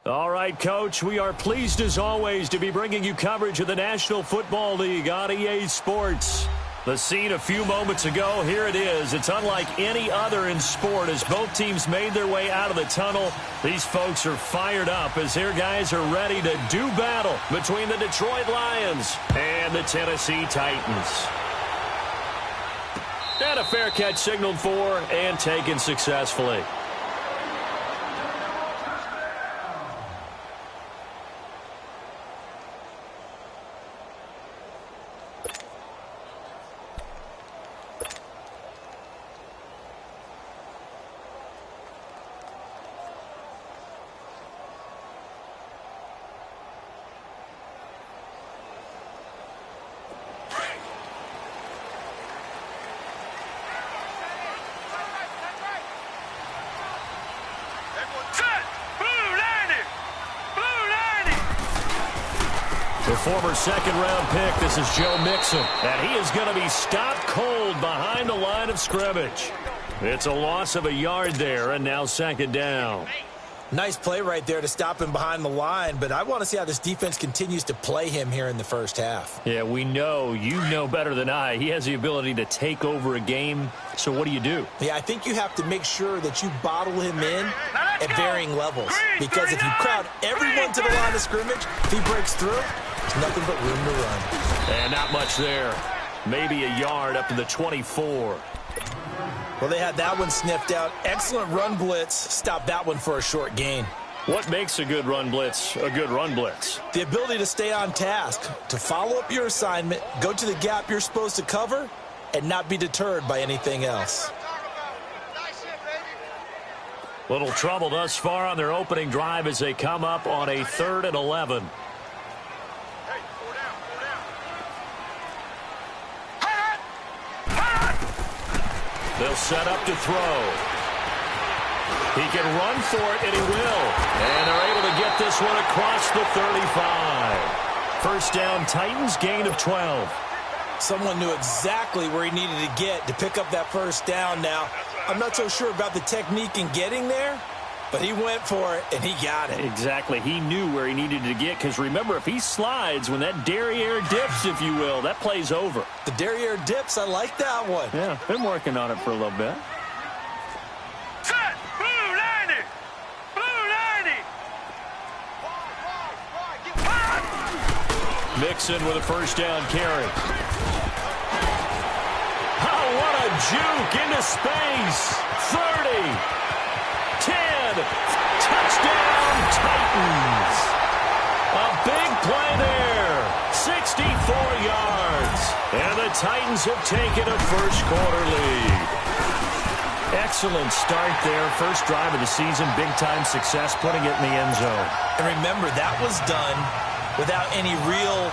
All right, Coach, we are pleased as always to be bringing you coverage of the National Football League on EA Sports. The scene a few moments ago, here it is. It's unlike any other in sport as both teams made their way out of the tunnel. These folks are fired up as their guys are ready to do battle between the Detroit Lions and the Tennessee Titans. And a fair catch signaled for and taken successfully. The former second-round pick, this is Joe Mixon, and he is going to be stopped cold behind the line of scrimmage. It's a loss of a yard there, and now second down. Nice play right there to stop him behind the line, but I want to see how this defense continues to play him here in the first half. Yeah, we know, you know better than I, he has the ability to take over a game, so what do? Yeah, I think you have to make sure that you bottle him in at varying levels, because if you crowd everyone to the line of scrimmage, if he breaks through, there's nothing but room to run. And not much there. Maybe a yard up to the 24. Well, they had that one sniffed out. Excellent run blitz. Stopped that one for a short gain. What makes a good run blitz a good run blitz? The ability to stay on task, to follow up your assignment, go to the gap you're supposed to cover, and not be deterred by anything else. Little trouble thus far on their opening drive as they come up on a 3rd and 11. They'll set up to throw. He can run for it, and he will. And they're able to get this one across the 35. First down, Titans, gain of 12. Someone knew exactly where he needed to get to pick up that first down now. I'm not so sure about the technique in getting there, but he went for it, and he got it. Exactly. He knew where he needed to get, because remember, if he slides, when that derriere dips, if you will, that play's over. The derriere dips, I like that one. Yeah, been working on it for a little bit. Set! Blue 90! Blue 90! Mixon with a first down carry. Oh, what a juke into space. 30. 10, touchdown Titans. A big play there, 64 yards. And the Titans have taken a first quarter lead. Excellent start there, first drive of the season, big-time success, putting it in the end zone. And remember, that was done without any real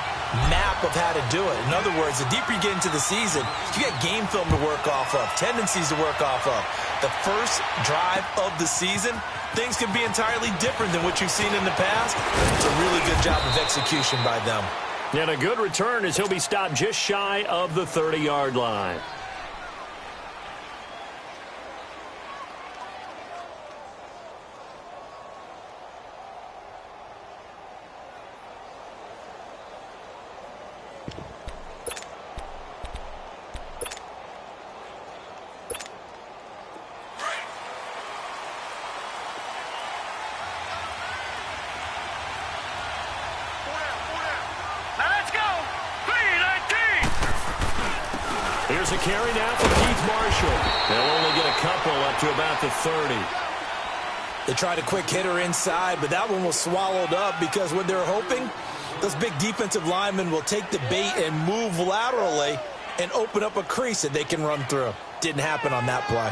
map of how to do it. In other words, the deeper you get into the season, you got game film to work off of, tendencies to work off of. The first drive of the season, things can be entirely different than what you've seen in the past. It's a really good job of execution by them. And a good return as he'll be stopped just shy of the 30-yard line. Here's a carry now from Keith Marshall. They'll only get a couple up to about the 30. They tried a quick hitter inside, but that one was swallowed up because what they're hoping, those big defensive linemen will take the bait and move laterally and open up a crease that they can run through. Didn't happen on that play.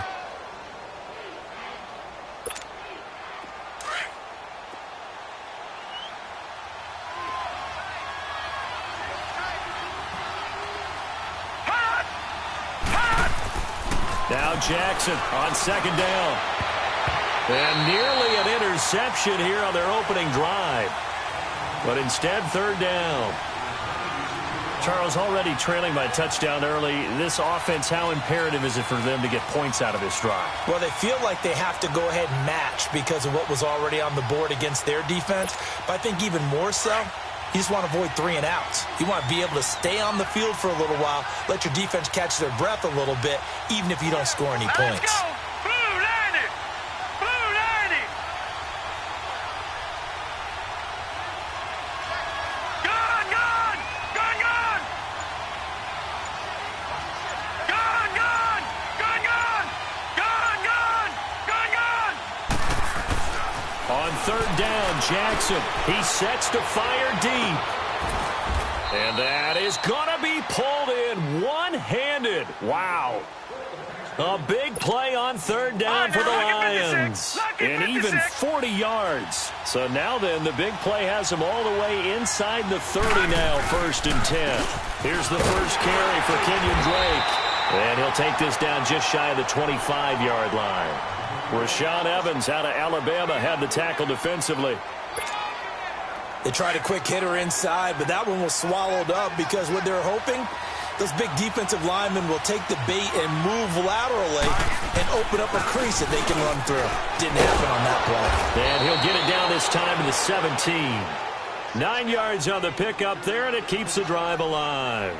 Now Jackson on second down. And nearly an interception here on their opening drive. But instead, third down. Charles, already trailing by a touchdown early. This offense, how imperative is it for them to get points out of this drive? Well, they feel like they have to go ahead and match because of what was already on the board against their defense. But I think even more so, you just want to avoid 3 and outs. You want to be able to stay on the field for a little while, let your defense catch their breath a little bit, even if you don't score any points. Let's go! Blue 90! Blue 90! Gun, gun! Gun, gun! Gun, gun! Gun, gun! Gun, gun! Gun, gun! On third down, Jackson. He sets to fire deep. And that is going to be pulled in one-handed. Wow. A big play on third down for the Lions. And even 40 yards. So now then, the big play has him all the way inside the 30 now, 1st and 10. Here's the first carry for Kenyon Drake. And he'll take this down just shy of the 25-yard line. Rashaan Evans out of Alabama had the tackle defensively. They tried a quick hitter inside, but that one was swallowed up because what they're hoping, those big defensive linemen will take the bait and move laterally and open up a crease that they can run through. Didn't happen on that play. And he'll get it down this time to the 17. 9 yards on the pickup there, and it keeps the drive alive.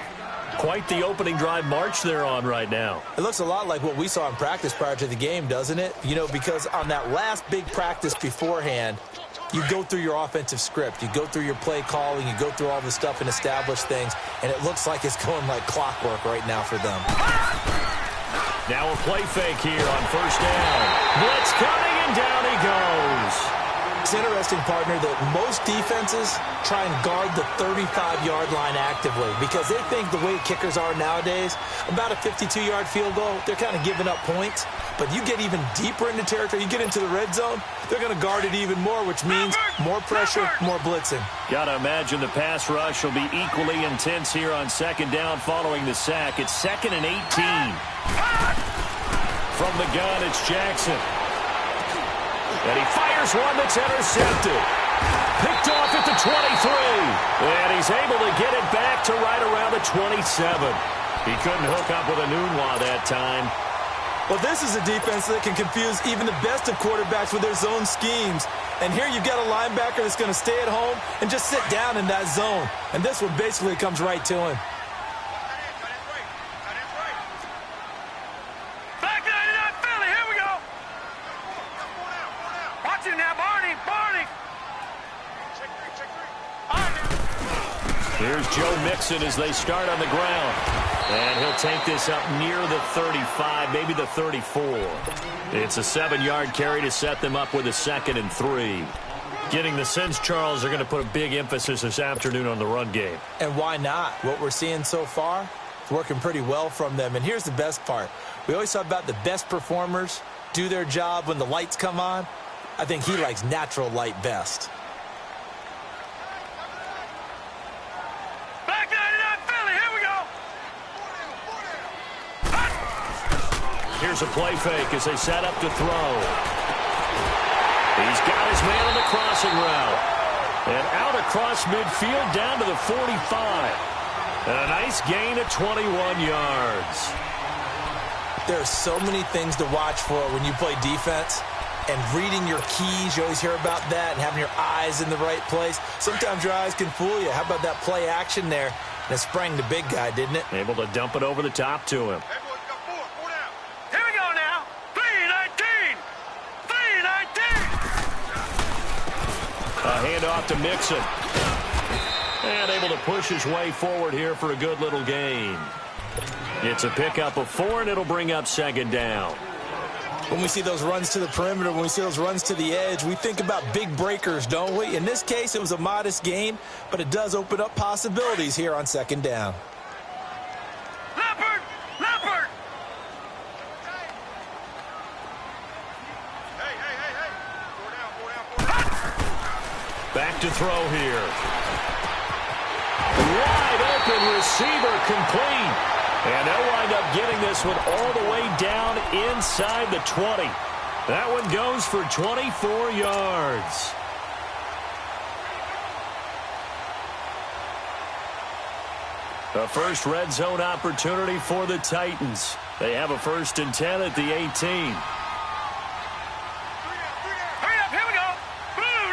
Quite the opening drive march they're on right now. It looks a lot like what we saw in practice prior to the game, doesn't it? You know, because on that last big practice beforehand, you go through your offensive script. You go through your play calling. You go through all the stuff and establish things. And it looks like it's going like clockwork right now for them. Now a play fake here on first down. Blitz coming, and down he goes. It's interesting, partner, that most defenses try and guard the 35-yard line actively because they think the way kickers are nowadays, about a 52-yard field goal, they're kind of giving up points. But you get even deeper into territory, you get into the red zone, they're going to guard it even more, which means more pressure, more blitzing. Got to imagine the pass rush will be equally intense here on second down following the sack. It's 2nd and 18. From the gun, it's Jackson. And he fires one that's intercepted. Picked off at the 23. And he's able to get it back to right around the 27. He couldn't hook up with a Nunwa that time. Well, this is a defense that can confuse even the best of quarterbacks with their zone schemes. And here you've got a linebacker that's going to stay at home and just sit down in that zone. And this one basically comes right to him. Back 99 Philly, here we go. Watch it now, Barney, Barney. Here's Joe Mixon as they start on the ground. And he'll take this up near the 35, maybe the 34. It's a 7-yard carry to set them up with a 2nd and 3. Getting the sense, Charles, they're going to put a big emphasis this afternoon on the run game. And why not? What we're seeing so far is working pretty well from them. And here's the best part. We always talk about the best performers do their job when the lights come on. I think he likes natural light best. Back 99 Philly, here we go. Here's a play fake as they set up to throw. He's got his man on the crossing route. And out across midfield down to the 45. And a nice gain of 21 yards. There are so many things to watch for when you play defense. And reading your keys, you always hear about that, and having your eyes in the right place. Sometimes your eyes can fool you. How about that play action there? And it sprang the big guy, didn't it? Able to dump it over the top to him. Hey, boys, got four down. Here we go now. 3-19. 3-19. A handoff to Mixon. And able to push his way forward here for a good little gain. It's a pickup of 4, and it'll bring up 2nd down. When we see those runs to the perimeter, when we see those runs to the edge, we think about big breakers, don't we? In this case, it was a modest gain, but it does open up possibilities here on 2nd down. Leopard! Leopard! Hey. 4 down. Back to throw here. Wide open receiver complete. And they'll wind up getting this one all the way down inside the 20. That one goes for 24 yards. A first red zone opportunity for the Titans. They have a 1st and 10 at the 18. Hurry up, here we go. Blue,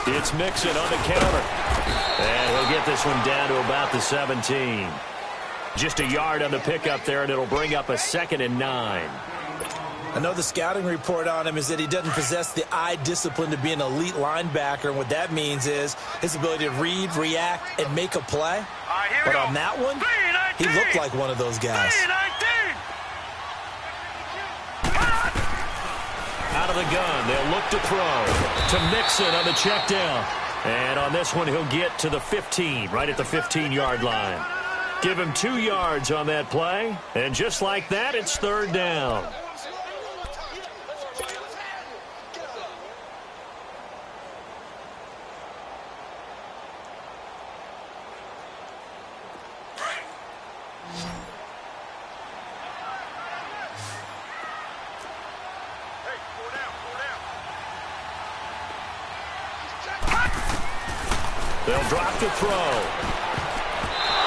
90. It's Mixon on the counter. And he'll get this one down to about the 17. Just a yard on the pickup there, and it'll bring up a 2nd and 9. I know the scouting report on him is that he doesn't possess the eye discipline to be an elite linebacker, and what that means is his ability to read, react, and make a play. But on that one, he looked like one of those guys. Out of the gun, they'll look to throw to Mixon on the check down. And on this one, he'll get to the 15, right at the 15-yard line. Give him 2 yards on that play, and just like that, it's 3rd down. They'll drop to throw.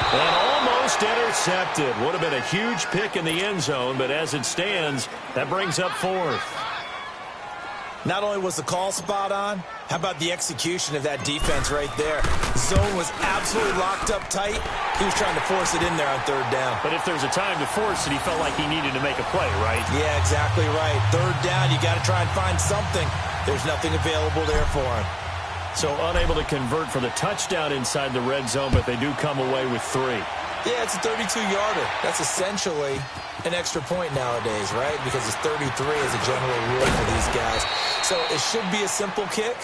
And almost intercepted. Would have been a huge pick in the end zone, but as it stands, that brings up 4th. Not only was the call spot on, how about the execution of that defense right there? Zone was absolutely locked up tight. He was trying to force it in there on 3rd down. But if there's a time to force it, he felt like he needed to make a play, right? Yeah, exactly right. 3rd down, you got to try and find something. There's nothing available there for him. So unable to convert for the touchdown inside the red zone, but they do come away with 3. Yeah, it's a 32-yarder. That's essentially an extra point nowadays, right? Because it's 33 as a general rule for these guys. So it should be a simple kick.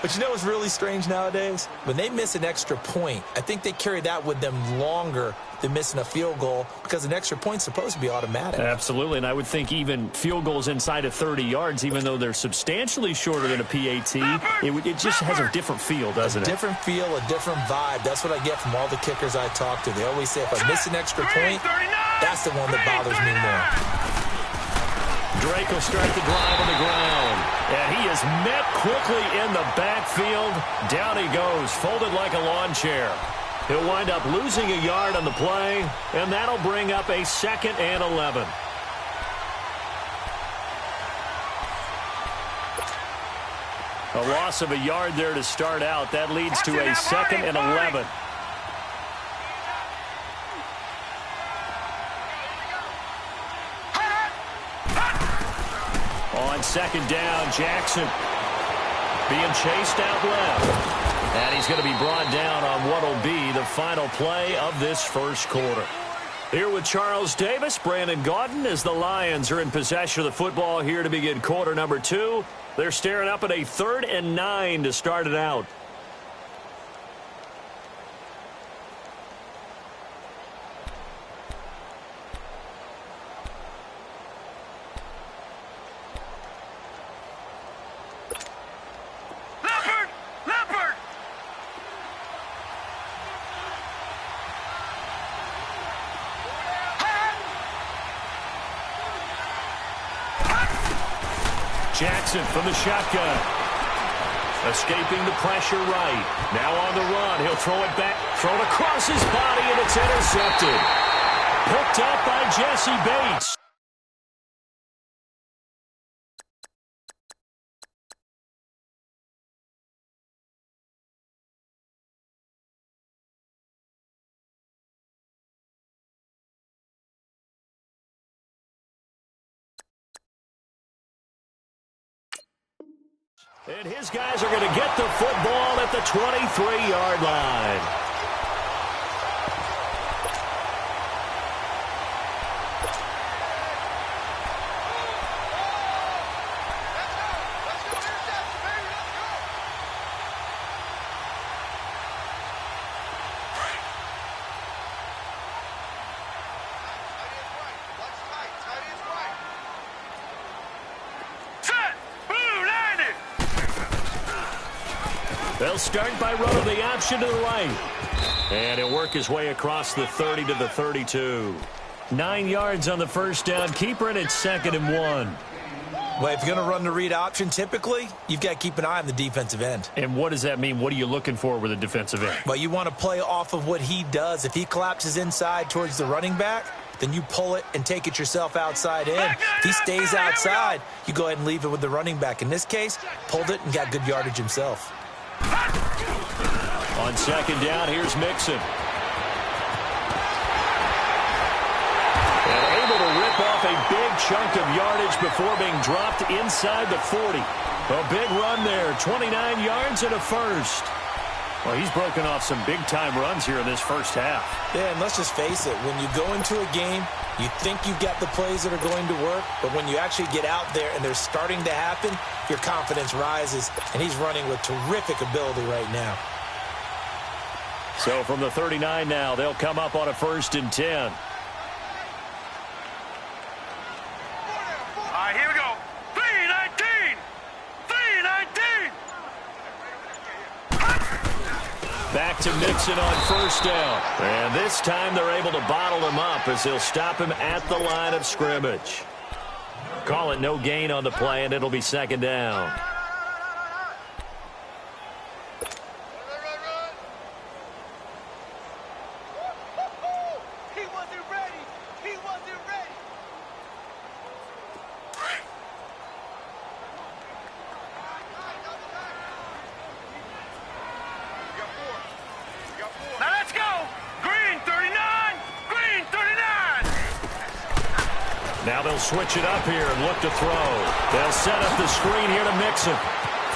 But you know what's really strange nowadays? When they miss an extra point, I think they carry that with them longer than missing a field goal because an extra point's supposed to be automatic. Absolutely, and I would think even field goals inside of 30 yards, even though they're substantially shorter than a PAT, it just has a different feel, doesn't it? A different feel, a different vibe. That's what I get from all the kickers I talk to. They always say, if I miss an extra point, that's the one that bothers me more. Drake will start the drive on the ground. And he is met quickly in the backfield. Down he goes, folded like a lawn chair. He'll wind up losing a yard on the play, and that'll bring up a 2nd and 11. A loss of a yard there to start out. That leads to a 2nd and 11. On 2nd down, Jackson being chased out left. And he's going to be brought down on what will be the final play of this first quarter. Here with Charles Davis, Brandon Gaudin, as the Lions are in possession of the football here to begin quarter number 2. They're staring up at a 3rd and 9 to start it out. Jackson from the shotgun. Escaping the pressure right. Now on the run. He'll throw it back. Thrown across his body, and it's intercepted. Picked up by Jesse Bates. And his guys are going to get the football at the 23-yard line. They'll start by running the option to the right. And he'll work his way across the 30 to the 32. 9 yards on the first down. Keeper, and it's 2nd and 1. Well, if you're going to run the read option, typically, you've got to keep an eye on the defensive end. And what does that mean? What are you looking for with a defensive end? Well, you want to play off of what he does. If he collapses inside towards the running back, then you pull it and take it yourself outside in. If he stays outside, you go ahead and leave it with the running back. In this case, pulled it and got good yardage himself. On second down, here's Mixon. And able to rip off a big chunk of yardage before being dropped inside the 40. A big run there, 29 yards and a first. Well, he's broken off some big-time runs here in this first half. Yeah, and let's just face it. When you go into a game, you think you've got the plays that are going to work, but when you actually get out there and they're starting to happen, your confidence rises, and he's running with terrific ability right now. So from the 39 now, they'll come up on a 1st and 10. All right, here we go. 3-19. 3-19. Back to Mixon on 1st down. And this time they're able to bottle him up as they'll stop him at the line of scrimmage. Call it no gain on the play, and it'll be 2nd down. He wasn't ready. He wasn't ready. Now let's go. Green 39. Green 39. Now they'll switch it up here and look to throw. They'll set up the screen here to Mixon.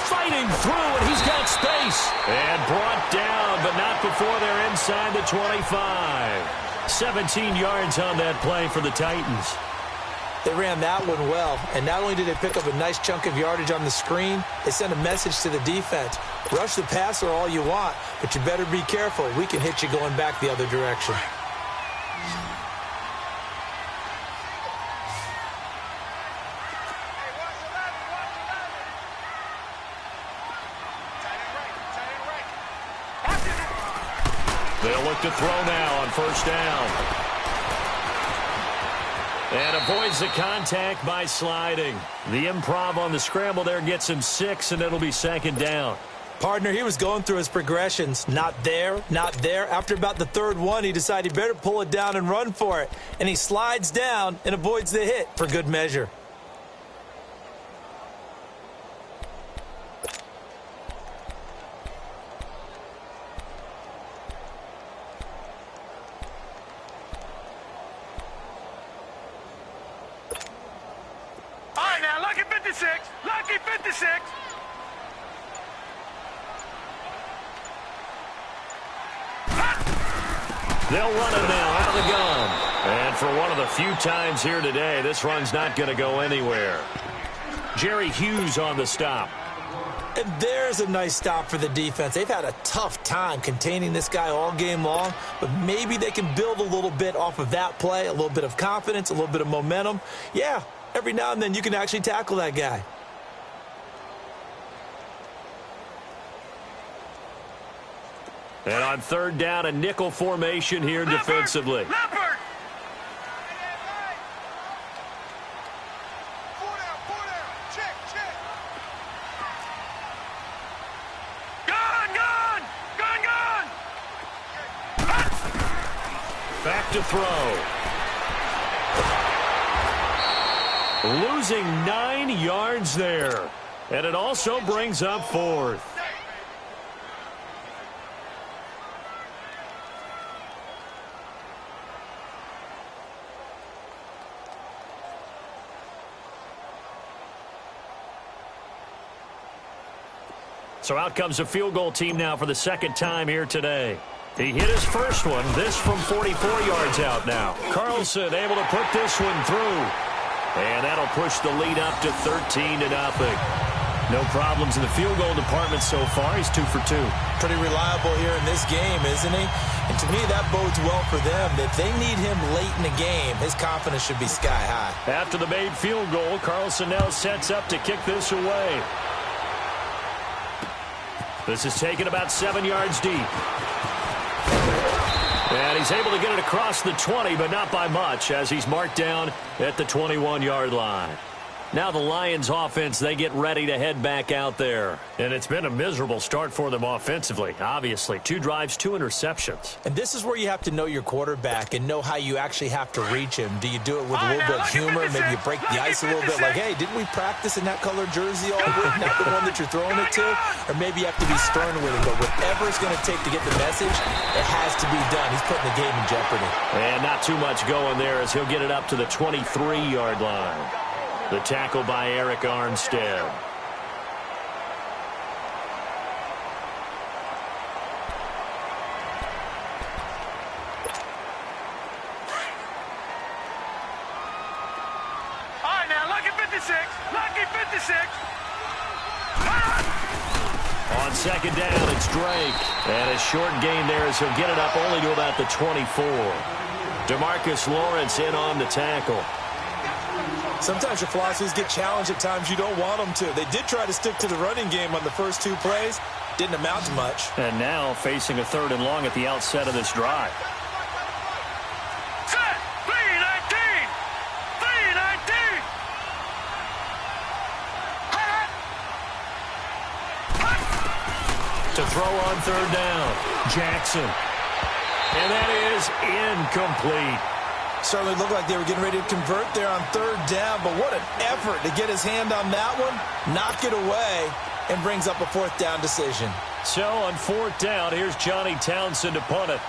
Fighting through, and he's got space. And brought down, but not before they're inside the 25. 17 yards on that play for the Titans. They ran that one well, and not only did they pick up a nice chunk of yardage on the screen, they sent a message to the defense. Rush the passer all you want, but you better be careful. We can hit you going back the other direction. They'll look to throw now on 1st down. And avoids the contact by sliding. The improv on the scramble there gets him 6, and it'll be 2nd down. Partner, he was going through his progressions. Not there, not there. After about the 3rd one, he decided he better pull it down and run for it. And he slides down and avoids the hit for good measure. All right, now, lucky 56. Lucky 56. They'll run it now out of the gun. And for one of the few times here today, this run's not going to go anywhere. Jerry Hughes on the stop. And there's a nice stop for the defense. They've had a tough time containing this guy all game long, but maybe they can build a little bit off of that play, a little bit of confidence, a little bit of momentum. Yeah, every now and then you can actually tackle that guy. And on 3rd down, a nickel formation here defensively. Leopard. Back to throw. Losing 9 yards there. And it also brings up 4th. So out comes a field goal team now for the 2nd time here today. He hit his first one, this from 44 yards out now. Carlson able to put this one through. And that'll push the lead up to 13-0. No problems in the field goal department so far. He's 2 for 2. Pretty reliable here in this game, isn't he? And to me, that bodes well for them. If they need him late in the game, his confidence should be sky high. After the made field goal, Carlson now sets up to kick this away. This is taken about 7 yards deep. And he's able to get it across the 20, but not by much, as he's marked down at the 21-yard line. Now the Lions offense, they get ready to head back out there. And it's been a miserable start for them offensively, obviously. 2 drives, 2 interceptions. And this is where you have to know your quarterback and know how you actually have to reach him. Do you do it with a little bit of humor? Maybe you break the ice a little bit like, hey, didn't we practice in that color jersey all week? Not the one that you're throwing it to? Or maybe you have to be stern with him. But whatever it's going to take to get the message, it has to be done. He's putting the game in jeopardy. And not too much going there as he'll get it up to the 23-yard line. The tackle by Eric Armstead. All right, now, lucky 56. Lucky 56. On second down, it's Drake. And a short gain there as he'll get it up only to about the 24. DeMarcus Lawrence in on the tackle. Sometimes your philosophies get challenged at times you don't want them to. They did try to stick to the running game on the first 2 plays. Didn't amount to much. And now facing a 3rd and long at the outset of this drive. Set. 319. 319. To throw on 3rd down, Jackson. And that is incomplete. Certainly looked like they were getting ready to convert there on 3rd down, but what an effort to get his hand on that one, knock it away, and brings up a 4th down decision. So on 4th down, here's Johnny Townsend to punt it.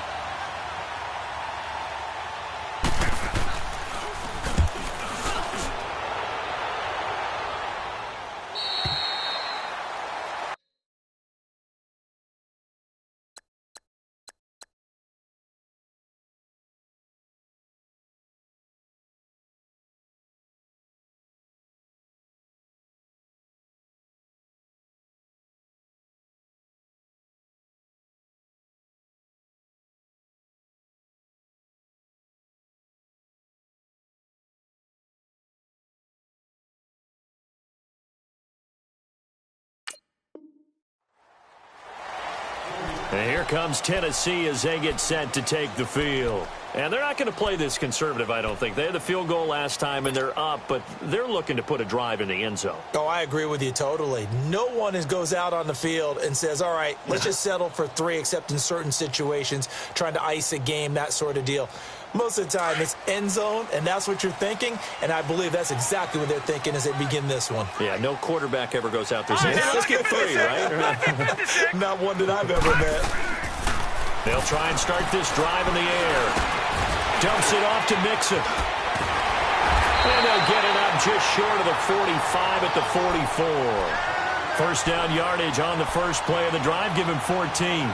And here comes Tennessee as they get set to take the field. And they're not going to play this conservative, I don't think. They had the field goal last time, and they're up, but they're looking to put a drive in the end zone. Oh, I agree with you totally. No one goes out on the field and says, all right, let's just settle for 3, except in certain situations, trying to ice a game, that sort of deal. Most of the time, it's end zone, and that's what you're thinking, and I believe that's exactly what they're thinking as they begin this one. Yeah, no quarterback ever goes out there saying, hey, let's get 3, right? Not one that I've ever met. They'll try and start this drive in the air. Dumps it off to Mixon. And they'll get it up just short of the 45 at the 44. First down yardage on the first play of the drive. Give him 14.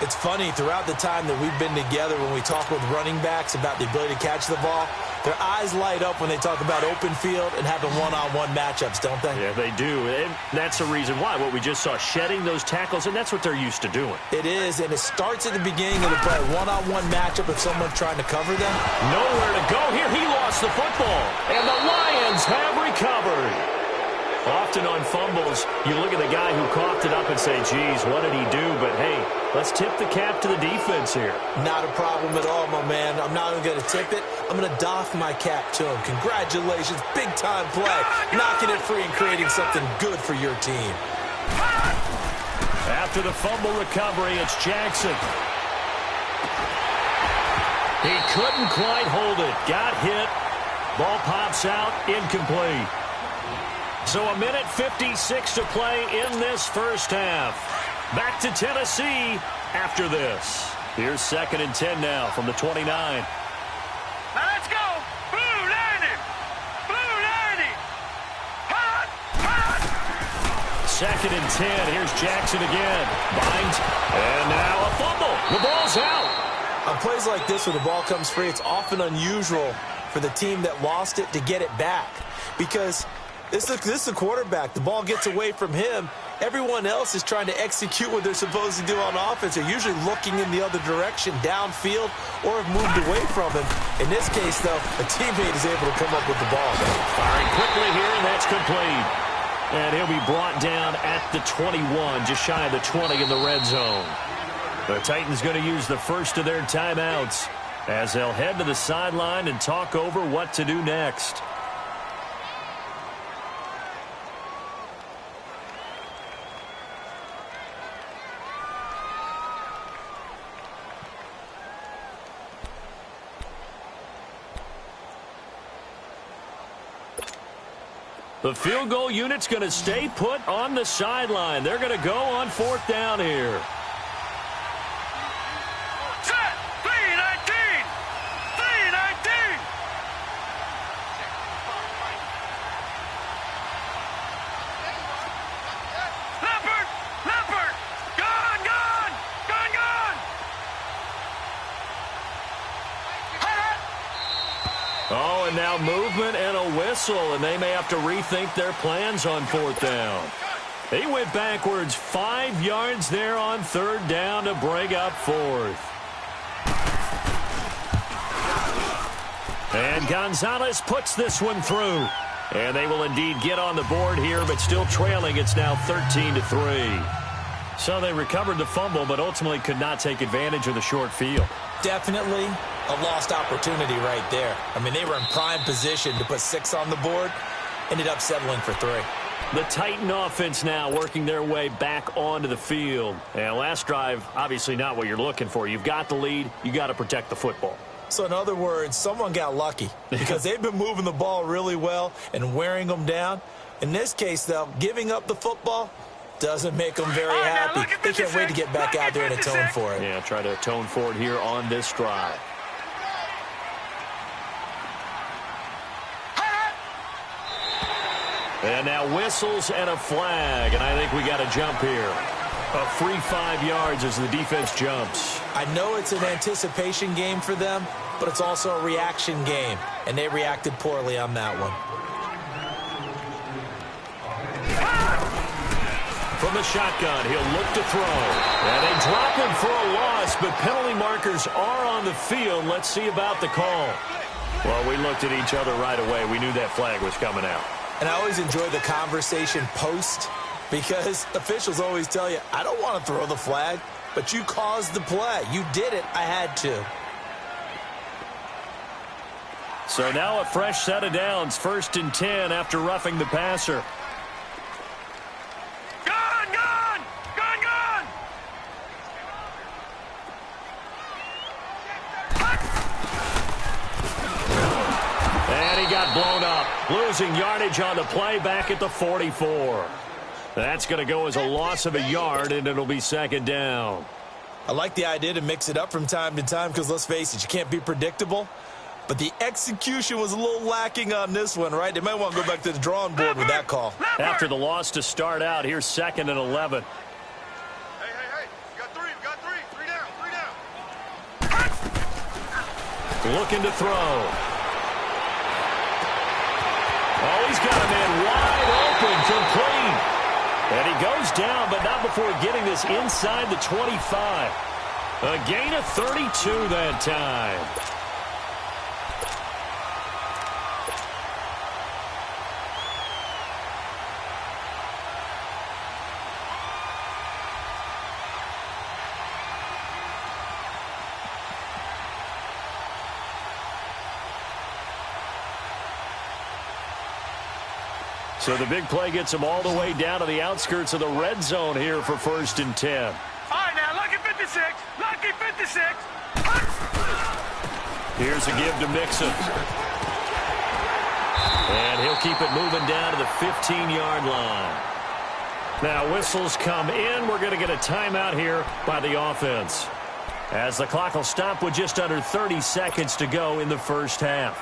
It's funny, throughout the time that we've been together, when we talk with running backs about the ability to catch the ball, their eyes light up when they talk about open field and having one-on-one matchups, don't they? Yeah, they do. And that's the reason why. What we just saw, shedding those tackles, and that's what they're used to doing. It is, and it starts at the beginning of the play. One-on-one matchup if someone's trying to cover them. Nowhere to go here. He lost the football. And the Lions have recovered. Often on fumbles, you look at the guy who coughed it up and say, geez, what did he do? But, hey, let's tip the cap to the defense here. Not a problem at all, my man. I'm not even going to tip it. I'm going to doff my cap to him. Congratulations. Big-time play. Knocking it free and creating something good for your team. After the fumble recovery, it's Jackson. He couldn't quite hold it. Got hit. Ball pops out. Incomplete. So a minute 56 to play in this first half. Back to Tennessee after this. Here's 2nd and 10 now from the 29. Now let's go. Blue 90. Blue 90. Hot. Hot. 2nd and 10. Here's Jackson again. Binds. And now a fumble. The ball's out. On plays like this where the ball comes free, it's often unusual for the team that lost it to get it back. Because this is the quarterback. The ball gets away from him. Everyone else is trying to execute what they're supposed to do on offense. They're usually looking in the other direction, downfield, or have moved away from him. In this case, though, a teammate is able to come up with the ball. Firing quickly here, and that's complete. And he'll be brought down at the 21, just shy of the 20 in the red zone. The Titans going to use the first of their timeouts as they'll head to the sideline and talk over what to do next. The field goal unit's going to stay put on the sideline. They're going to go on 4th down here. Set. 3-19. 3-19. Leopard. Leopard. Gone, gone. Gone, gone. Oh, and now movement and a whistle, and they may have to rethink their plans on 4th down. They went backwards 5 yards there on 3rd down to bring up 4th. And Gonzalez puts this one through. And they will indeed get on the board here, but still trailing. It's now 13-3. So they recovered the fumble, but ultimately could not take advantage of the short field. Definitely a lost opportunity right there. I mean, they were in prime position to put 6 on the board. Ended up settling for 3. The Titan offense now working their way back onto the field. And last drive, obviously not what you're looking for. You've got the lead. You got to protect the football. So in other words, someone got lucky because they've been moving the ball really well and wearing them down. In this case, though, giving up the football doesn't make them very happy. They can't wait to get back out there and atone for it. Yeah, try to atone for it here on this drive. And now whistles and a flag, and I think we got a jump here. A free 5 yards as the defense jumps. I know it's an anticipation game for them, but it's also a reaction game, and they reacted poorly on that one. From the shotgun, he'll look to throw. And they drop him for a loss, but penalty markers are on the field. Let's see about the call. Well, we looked at each other right away. We knew that flag was coming out. And I always enjoy the conversation post because officials always tell you, I don't want to throw the flag, but you caused the play. You did it. I had to. So now a fresh set of downs, 1st and 10 after roughing the passer. Gone, gone. Gone, gone. And he got blown up, losing yardage on the play back at the 44. That's going to go as a loss of a yard, and it'll be 2nd down. I like the idea to mix it up from time to time because, let's face it, you can't be predictable. But the execution was a little lacking on this one, right? They might want to go back to the drawing board with that call. After the loss to start out, here's 2nd and 11. Hey, hey, hey. We got 3. We got 3. 3 down. 3 down. Looking to throw. Oh, he's got a man wide open, complete. And he goes down, but not before getting this inside the 25. A gain of 32 that time. So the big play gets him all the way down to the outskirts of the red zone here for 1st and 10. All right, now, lucky 56. Lucky 56. Here's a give to Mixon. And he'll keep it moving down to the 15-yard line. Now whistles come in. We're going to get a timeout here by the offense, as the clock will stop with just under 30 seconds to go in the first half.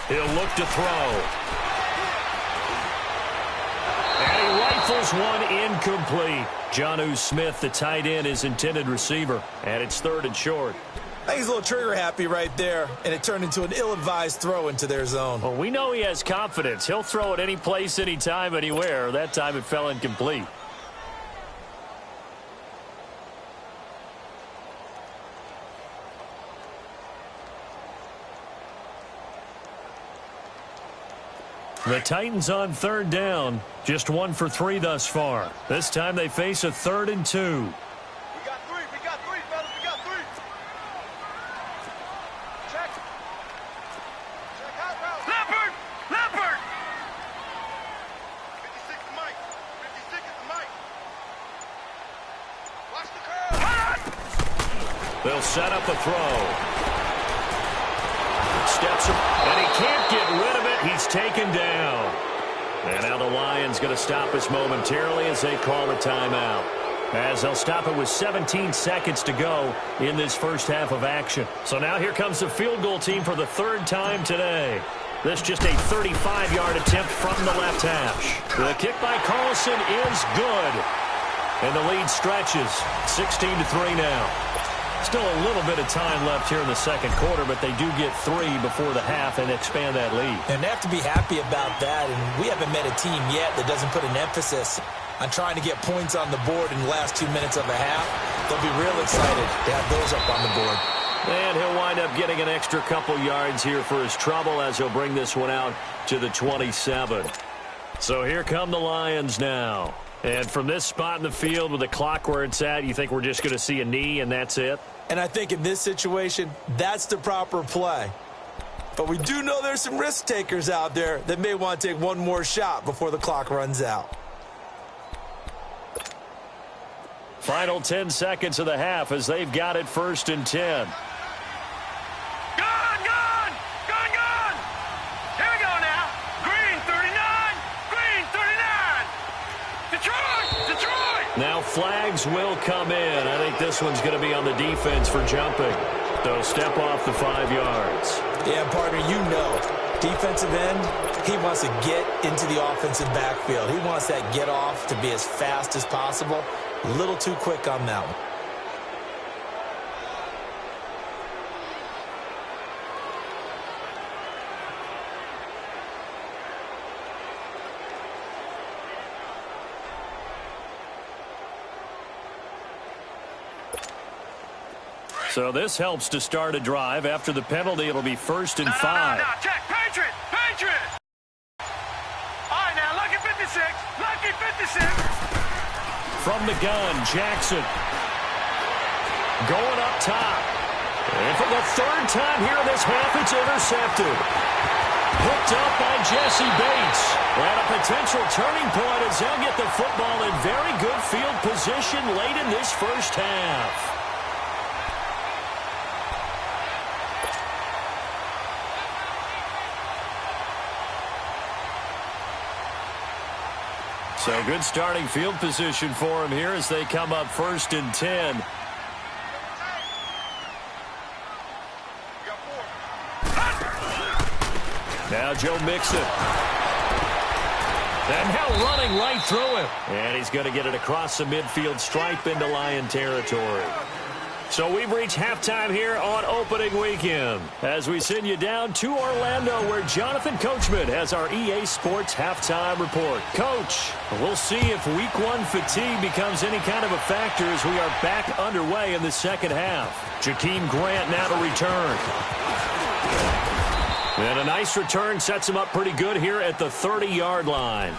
He'll look to throw. And he rifles one incomplete. Jonnu Smith, the tight end, is intended receiver. And it's 3rd and short. I think he's a little trigger happy right there, and it turned into an ill-advised throw into their zone. Well, we know he has confidence. He'll throw it any place, anytime, anywhere. That time it fell incomplete. The Titans on third down. Just 1 for 3 thus far. This time they face a 3rd and 2. We got three, fellas. We got three. Check. Check out route. Leopard. 56 the mic. 56 is the mic. Watch the curve. They'll set up a throw. Steps him, and he can't get rid of it. He's taken down. And now the Lions going to stop us momentarily as they call a timeout. As they'll stop it with 17 seconds to go in this first half of action. So now here comes the field goal team for the 3rd time today. This just a 35-yard attempt from the left hash. The kick by Carlson is good. And the lead stretches 16-3 now. Still a little bit of time left here in the second quarter, but they do get 3 before the half and expand that lead. And they have to be happy about that, and we haven't met a team yet that doesn't put an emphasis on trying to get points on the board in the last 2 minutes of a half. They'll be real excited to have those up on the board. And he'll wind up getting an extra couple yards here for his trouble as he'll bring this one out to the 27. So here come the Lions now. And from this spot in the field with the clock where it's at, you think we're just going to see a knee and that's it? And I think in this situation, that's the proper play. But we do know there's some risk takers out there that may want to take one more shot before the clock runs out. Final 10 seconds of the half as they've got it 1st and 10. Gone. Here we go now. Green 39. Detroit. Now flags will come in. I think this one's going to be on the defense for jumping. They'll step off the 5 yards. Yeah, partner, you know, defensive end, he wants to get into the offensive backfield. He wants that get off to be as fast as possible. A little too quick on that one. So this helps to start a drive. After the penalty, it'll be 1st and 5. No. Check. Patriot. All right, now, lucky 56. From the gun, Jackson. Going up top. And for the 3rd time here in this half, it's intercepted. Picked up by Jesse Bates. And a potential turning point as they'll get the football in very good field position late in this first half. So good starting field position for him here as they come up 1st and 10. Now Joe Mixon. And now running right through him. And he's going to get it across the midfield stripe into Lion territory. So we've reached halftime here on opening weekend as we send you down to Orlando where Jonathan Coachman has our EA Sports halftime report. Coach, we'll see if week 1 fatigue becomes any kind of a factor as we are back underway in the second half. Jakeem Grant now to return. And a nice return sets him up pretty good here at the 30-yard line.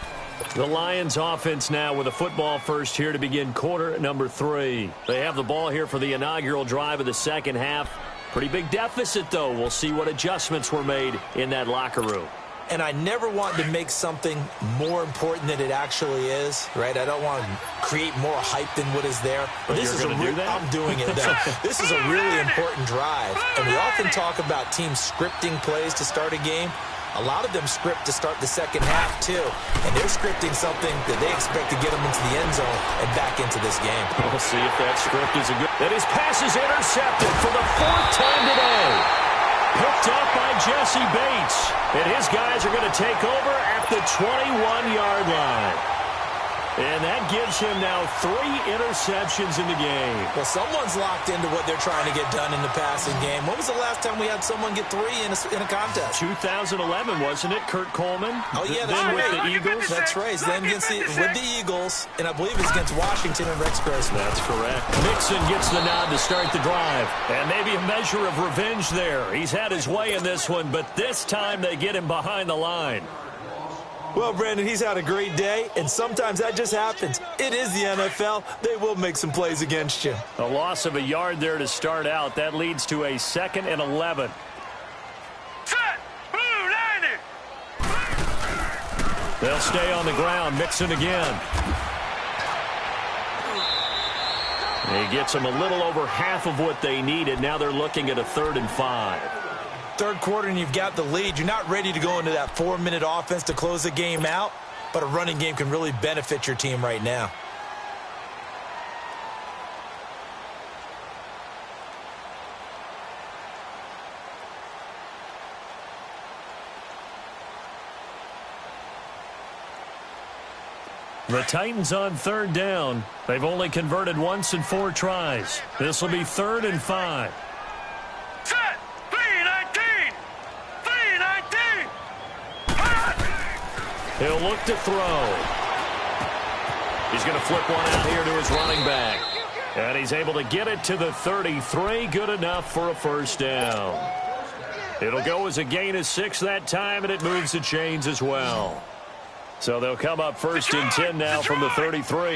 The Lions offense now with a football first here to begin quarter number 3. They have the ball here for the inaugural drive of the second half. Pretty big deficit, though. We'll see what adjustments were made in that locker room. And I never want to make something more important than it actually is, right? I don't want to create more hype than what is there. But this is I'm doing it, though. This is a really important drive. And we often talk about teams scripting plays to start a game. A lot of them script to start the second half, too. And they're scripting something that they expect to get them into the end zone and back into this game. We'll see if that script is a good... And his pass is intercepted for the 4th time today. Picked up by Jesse Bates. And his guys are going to take over at the 21-yard line. And that gives him now 3 interceptions in the game. Well, someone's locked into what they're trying to get done in the passing game. When was the last time we had someone get 3 in a contest? 2011, wasn't it? Kurt Coleman? Oh, yeah, that's then right. With the Eagles? That's right. Then with the Eagles, and I believe it's against Washington and Rex Grossman. That's correct. Mixon gets the nod to start the drive. And maybe a measure of revenge there. He's had his way in this one, but this time they get him behind the line. Well, Brandon, he's had a great day, and sometimes that just happens. It is the NFL. They will make some plays against you. A loss of a yard there to start out. That leads to a 2nd and 11. Set! Blue 90! They'll stay on the ground. Mixon again. He gets them a little over half of what they needed. Now they're looking at a 3rd and 5. Third quarter and you've got the lead. You're not ready to go into that 4-minute offense to close the game out, but a running game can really benefit your team right now. The Titans on 3rd down. They've only converted once in 4 tries. This will be 3rd and 5. Set! 3-19! 3-19! He'll look to throw. He's going to flip one out here to his running back. And he's able to get it to the 33. Good enough for a 1st down. It'll go as a gain of 6 that time, and it moves the chains as well. So they'll come up 1st and 10 now from the 33. All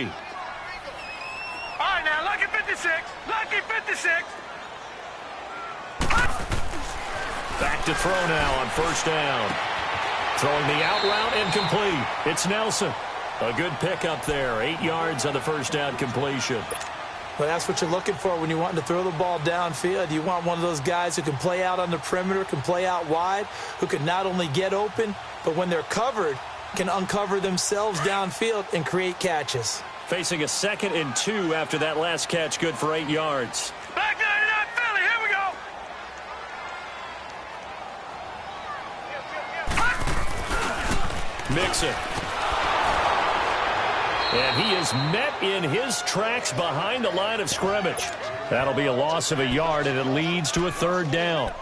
right, now, lucky 56. Lucky 56. Back to throw now on 1st down. Throwing the out route incomplete. It's Nelson. A good pickup there. 8 yards on the 1st down completion. Well, that's what you're looking for when you want to throw the ball downfield. You want one of those guys who can play out on the perimeter, can play out wide, who can not only get open, but when they're covered, can uncover themselves downfield and create catches. Facing a 2nd and 2 after that last catch, good for 8 yards. Back 99 Philly, here we go. Mixon. And he is met in his tracks behind the line of scrimmage. That'll be a loss of a yard, and it leads to a 3rd down.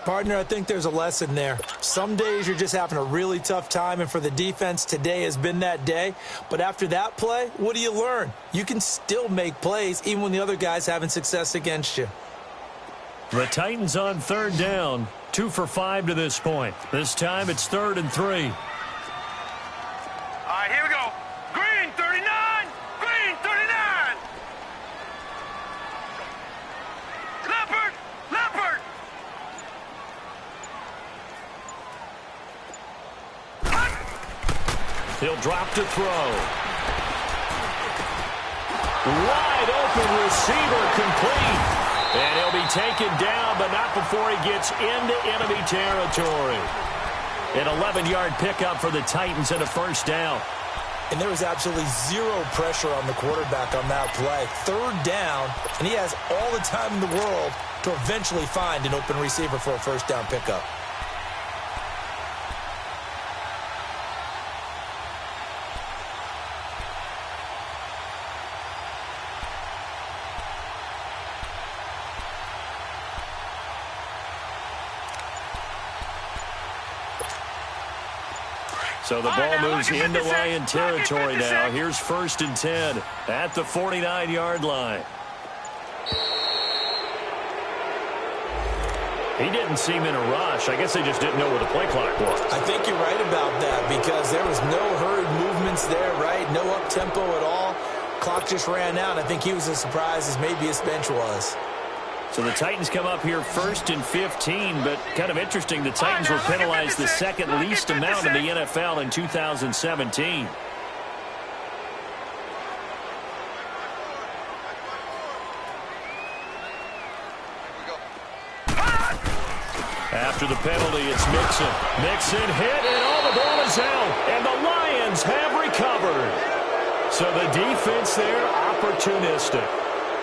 Partner, I think there's a lesson there. Some days you're just having a really tough time, and for the defense, today has been that day. But after that play, what do you learn? You can still make plays even when the other guy's having success against you. The Titans on 3rd down, 2 for 5 to this point. This time it's 3rd and 3. All right, here we go. Green 39. Green 39. Leopard. Leopard. He'll drop to throw. Wide open receiver complete. And he'll be taken down, but not before he gets into enemy territory. An 11-yard pickup for the Titans and a 1st down. And there was absolutely zero pressure on the quarterback on that play. 3rd down, and he has all the time in the world to eventually find an open receiver for a 1st down pickup. So the ball moves into Lion territory now. Here's 1st and 10 at the 49-yard line. He didn't seem in a rush. I guess they just didn't know where the play clock was. I think you're right about that because there was no hurried movements there, right? No up-tempo at all. Clock just ran out. I think he was as surprised as maybe his bench was. So the Titans come up here 1st and 15, but kind of interesting, the Titans were penalized the 2nd least amount in the NFL in 2017. After the penalty, it's Mixon. Mixon hit, and all the ball is out, and the Lions have recovered. So the defense there, opportunistic.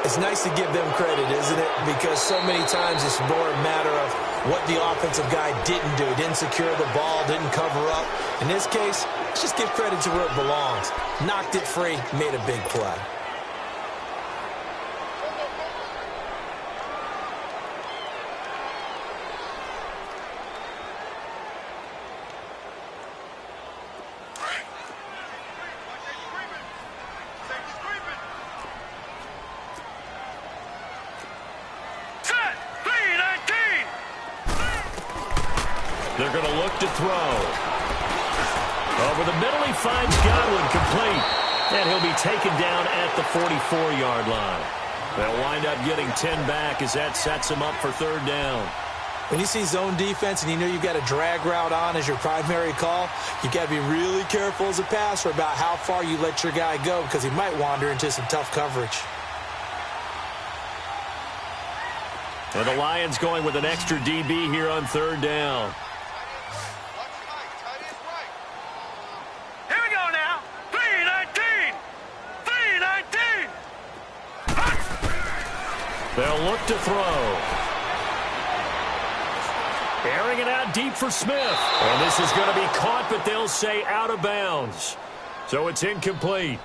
It's nice to give them credit, isn't it? Because so many times it's more a matter of what the offensive guy didn't do. Didn't secure the ball, didn't cover up. In this case, let's just give credit to where it belongs. Knocked it free, made a big play. They're going to look to throw. Over the middle, he finds Godwin, complete. And he'll be taken down at the 44-yard line. They'll wind up getting 10 back as that sets him up for third down. When you see zone defense and you know you've got a drag route on as your primary call, you've got to be really careful as a passer about how far you let your guy go because he might wander into some tough coverage. And the Lions going with an extra DB here on third down. Here we go now. 3-19. 3-19. They'll look to throw. Airing it out deep for Smith. And this is going to be caught, but they'll say out of bounds. So it's incomplete.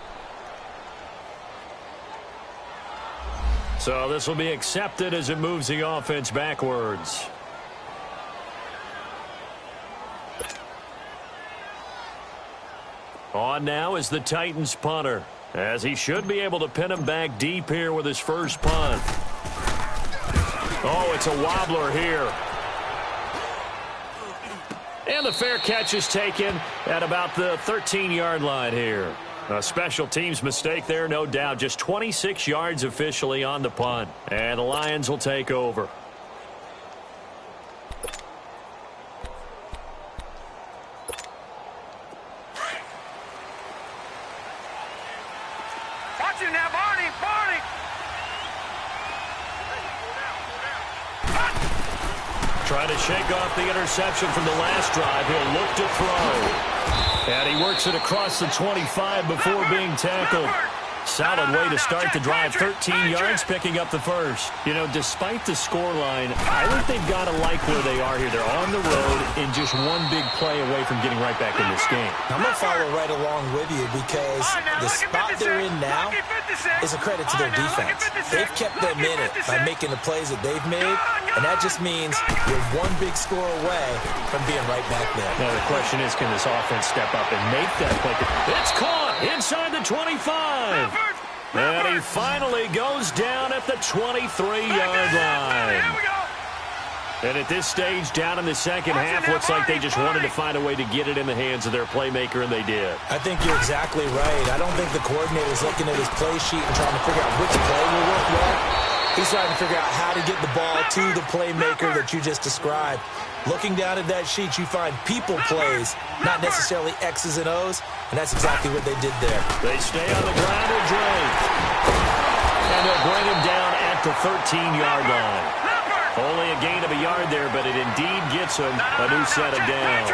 So this will be accepted as it moves the offense backwards. On now is the Titans punter, as he should be able to pin him back deep here with his first punt. Oh, it's a wobbler here. And the fair catch is taken at about the 13-yard line here. A special teams mistake there, no doubt. Just 26 yards officially on the punt. And the Lions will take over. Watch him now, Barney. Barney. Trying to shake off the interception from the last drive. He'll look to throw. And he works it across the 25 before being tackled. Solid way to start the drive. 13 yards, picking up the first. You know, despite the scoreline, I think they've got to like where they are here. They're on the road and just one big play away from getting right back in this game. I'm going to follow right along with you because the spot they're in now is a credit to their defense. They've kept them in it by making the plays that they've made, and that just means you're one big score away from being right back there. Now the question is, can this offense step up and make that play? It's caught inside the 25. And he finally goes down at the 23-yard line. And at this stage, down in the second half, looks like they just wanted to find a way to get it in the hands of their playmaker, and they did. I think you're exactly right. I don't think the coordinator's looking at his play sheet and trying to figure out which play will work well. He's trying to figure out how to get the ball to the playmaker that you just described. Looking down at that sheet, you find people plays, not necessarily X's and O's, and that's exactly what they did there. They stay on the ground with Drake. And they'll bring him down at the 13-yard line. Only a gain of a yard there, but it indeed gets him a new set of downs.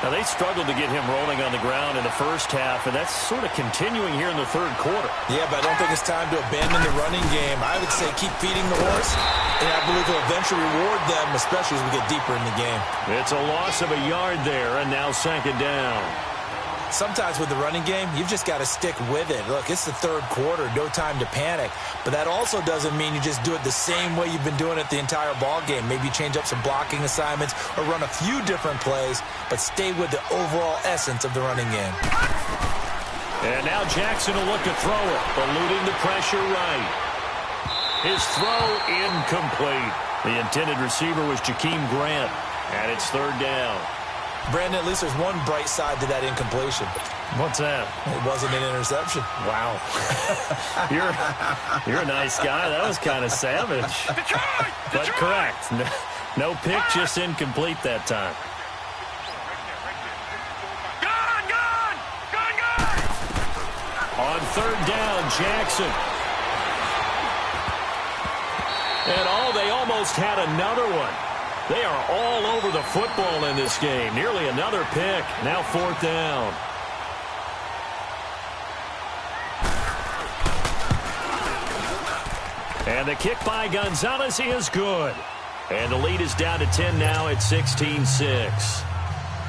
Now, they struggled to get him rolling on the ground in the first half, and that's sort of continuing here in the third quarter. Yeah, but I don't think it's time to abandon the running game. I would say keep feeding the horse, and I believe he'll eventually reward them, especially as we get deeper in the game. It's a loss of a yard there, and now second down. Sometimes with the running game, you've just got to stick with it. Look, it's the third quarter, no time to panic. But that also doesn't mean you just do it the same way you've been doing it the entire ball game. Maybe change up some blocking assignments or run a few different plays, but stay with the overall essence of the running game. And now Jackson will look to throw it, eluding the pressure right. His throw incomplete. The intended receiver was Jakeem Grant, and it's third down. Brandon, at least there's one bright side to that incompletion. What's that? It wasn't an interception. Wow. You're a nice guy. That was kind of savage. But correct. No pick, just incomplete that time. On third down, Jackson. And they almost had another one. They are all over the football in this game. Nearly another pick. Now fourth down. And the kick by Gonzalez is good. And the lead is down to 10 now at 16-6.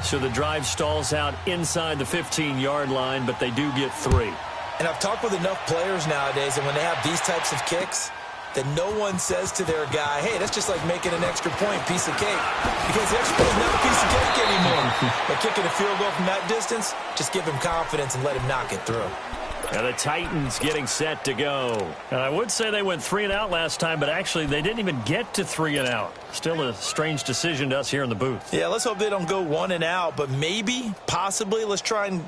So the drive stalls out inside the 15-yard line, but they do get 3. And I've talked with enough players nowadays, and when they have these types of kicks, that no one says to their guy, hey, that's just like making an extra point, piece of cake. Because the extra point is not a piece of cake anymore. But kicking a field goal from that distance, just give him confidence and let him knock it through. And the Titans getting set to go. And I would say they went 3 and out last time, but actually they didn't even get to 3 and out. Still a strange decision to us here in the booth. Yeah, let's hope they don't go 1 and out, but maybe, possibly, let's try and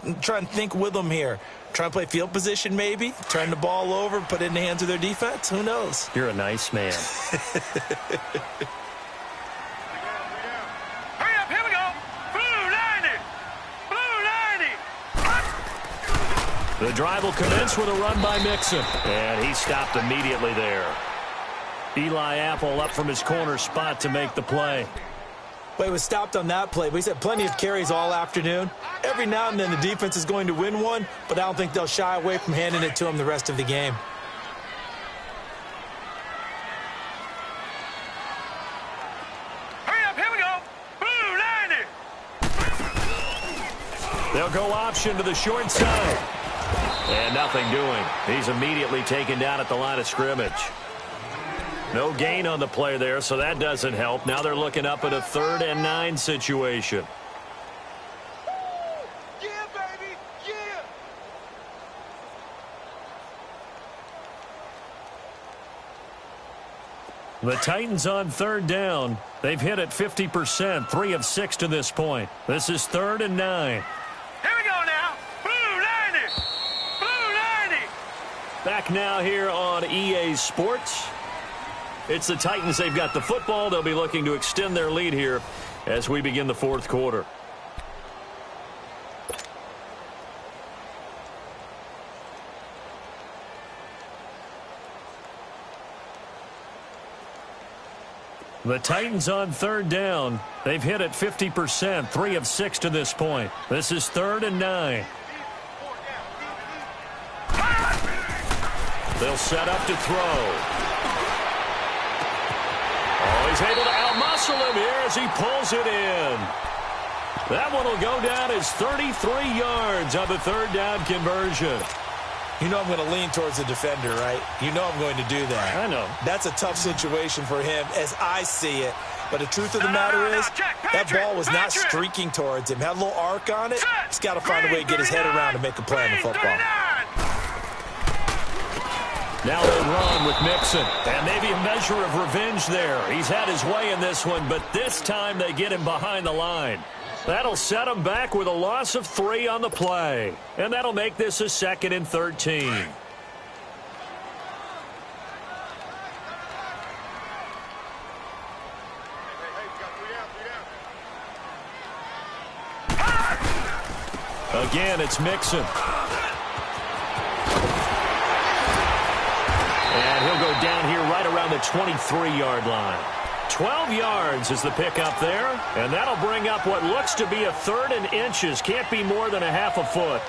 think with them here. Try and play field position maybe, turn the ball over, put it in the hands of their defense. Who knows? You're a nice man. Hurry up, here we go. Blue 90. Blue 90. The drive will commence with a run by Mixon. And he stopped immediately there. Eli Apple up from his corner spot to make the play. Well, he was stopped on that play, but he's had plenty of carries all afternoon. Every now and then the defense is going to win one, but I don't think they'll shy away from handing it to him the rest of the game. Hurry up, here we go. Blue 90. They'll go option to the short side. And nothing doing. He's immediately taken down at the line of scrimmage. No gain on the play there, so that doesn't help. Now they're looking up at a 3rd and 9 situation. Yeah, baby, yeah. The Titans on 3rd down. They've hit it 50%, 3 of 6 to this point. This is 3rd and 9. Here we go now. Blue 90. Blue 90. Back now here on EA Sports. It's the Titans. They've got the football. They'll be looking to extend their lead here as we begin the 4th quarter. The Titans on 3rd down. They've hit it 50%, 3 of 6 to this point. This is 3rd and 9. They'll set up to throw. Oh, he's able to outmuscle him here as he pulls it in. That one will go down as 33 yards on the 3rd down conversion. You know I'm going to lean towards the defender, right? You know I'm going to do that. I know. That's a tough situation for him as I see it. But the truth of the matter is, that ball was not streaking towards him. Had a little arc on it. He's got to find a way to get his head around and make a play on the football. Now they run with Mixon. And maybe a measure of revenge there. He's had his way in this one, but this time they get him behind the line. That'll set him back with a loss of 3 on the play. And that'll make this a 2nd and 13. Again, it's Mixon. And he'll go down here right around the 23-yard line. 12 yards is the pickup there, and that'll bring up what looks to be a 3rd and inches. Can't be more than a half a foot.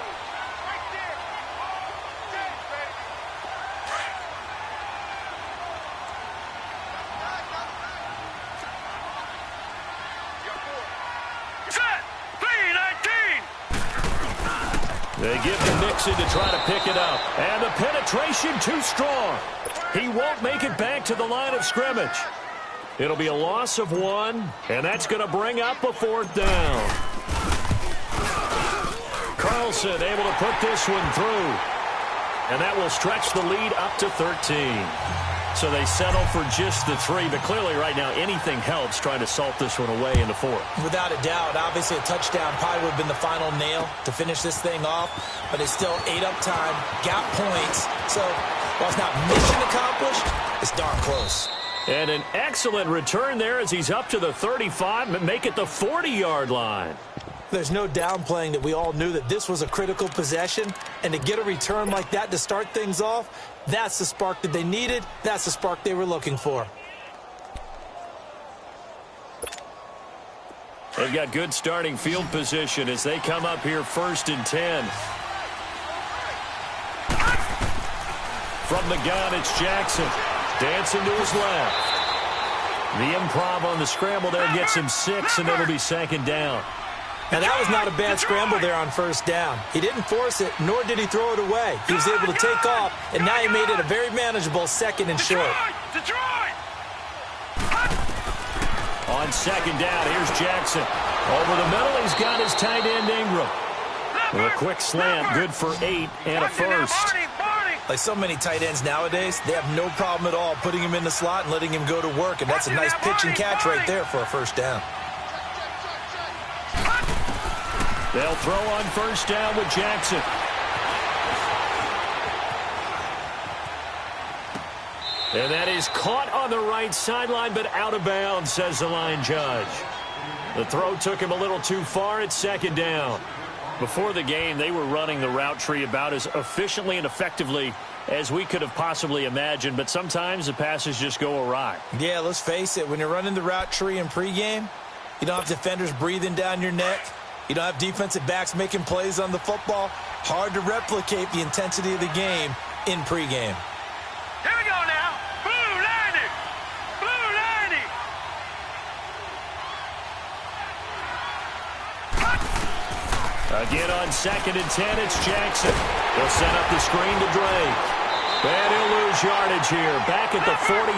Set. 3-19. They give to Mixon to try to pick it up. And the penetration too strong. He won't make it back to the line of scrimmage. It'll be a loss of 1, and that's going to bring up a 4th down. Carlson able to put this one through. And that will stretch the lead up to 13. So they settle for just the 3, but clearly right now anything helps trying to salt this one away in the 4th. Without a doubt, obviously a touchdown probably would have been the final nail to finish this thing off, but it's still 8 up time, got points. So while it's not mission accomplished, it's darn close. And an excellent return there as he's up to the 35 and make it the 40-yard line. There's no downplaying that we all knew that this was a critical possession, and to get a return like that to start things off, that's the spark that they needed. That's the spark they were looking for. They've got good starting field position as they come up here 1st and 10. From the gun, it's Jackson. Dancing to his left. The improv on the scramble there gets him 6, and it'll be 2nd down. Now, that was not a bad scramble there on 1st down. He didn't force it, nor did he throw it away. He was able to take off, and now he made it a very manageable 2nd and short. Detroit! On 2nd down, here's Jackson. Over the middle, he's got his tight end Ingram. Well, a quick slant, good for 8 and a first. Like so many tight ends nowadays, they have no problem at all putting him in the slot and letting him go to work, and that's a nice pitch and catch right there for a first down. They'll throw on first down with Jackson. And that is caught on the right sideline, but out of bounds, says the line judge. The throw took him a little too far at second down. Before the game, they were running the route tree about as efficiently and effectively as we could have possibly imagined, but sometimes the passes just go awry. Yeah, let's face it. When you're running the route tree in pregame, you don't have defenders breathing down your neck. You don't have defensive backs making plays on the football. Hard to replicate the intensity of the game in pregame. Here we go now. Blue 90. Blue 90. Again on 2nd and 10, it's Jackson. They'll set up the screen to Drake. And he'll lose yardage here, back at the 47.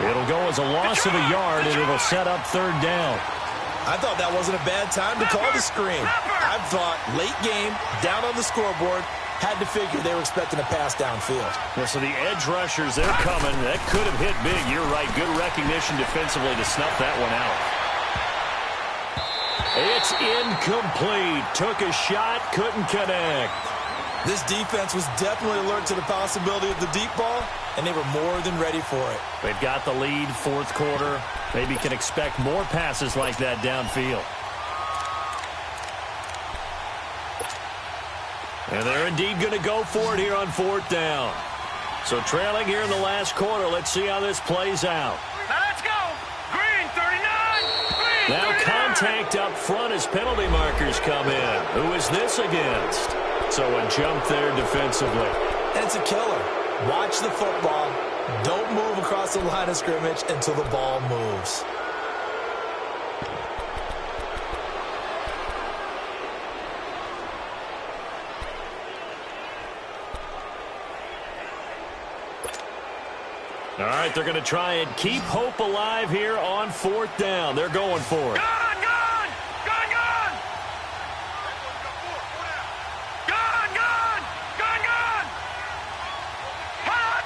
It'll go as a loss of a yard, and it'll set up 3rd down. I thought that wasn't a bad time to call the screen. I thought late game, down on the scoreboard, had to figure they were expecting a pass downfield. Well, so the edge rushers, they're coming. That could have hit big. You're right. Good recognition defensively to snuff that one out. It's incomplete. Took a shot, couldn't connect. This defense was definitely alert to the possibility of the deep ball, and they were more than ready for it. They've got the lead, 4th quarter. Maybe can expect more passes like that downfield. And they're indeed going to go for it here on 4th down. So trailing here in the last quarter. Let's see how this plays out. Now let's go. Green 39. Green Now 39. contact up front as penalty markers come in. Who is this against? So a jump there defensively. It's a killer. Watch the football. Don't move across the line of scrimmage until the ball moves. All right, they're going to try and keep hope alive here on 4th down. They're going for it. Gone, gone. Gone, gone. Gone, gone. Gone, gone. Hot.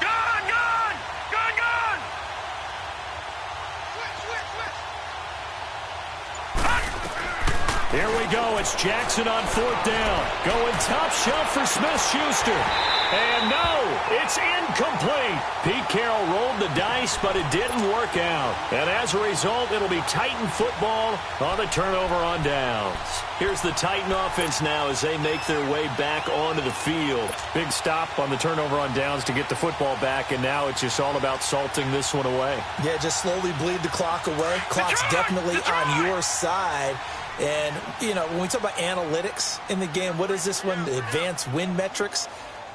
Gone, gone. Gone, gone. Here we go. It's Jackson on 4th down. Going top shelf for Smith-Schuster. And no, it's incomplete. Pete Carroll rolled the dice, but it didn't work out. And as a result, it'll be Titan football on the turnover on downs. Here's the Titan offense now as they make their way back onto the field. Big stop on the turnover on downs to get the football back, and now it's just all about salting this one away. Yeah, just slowly bleed the clock away. Clock's definitely on your side. And, you know, when we talk about analytics in the game, what is this one? The advanced win metrics?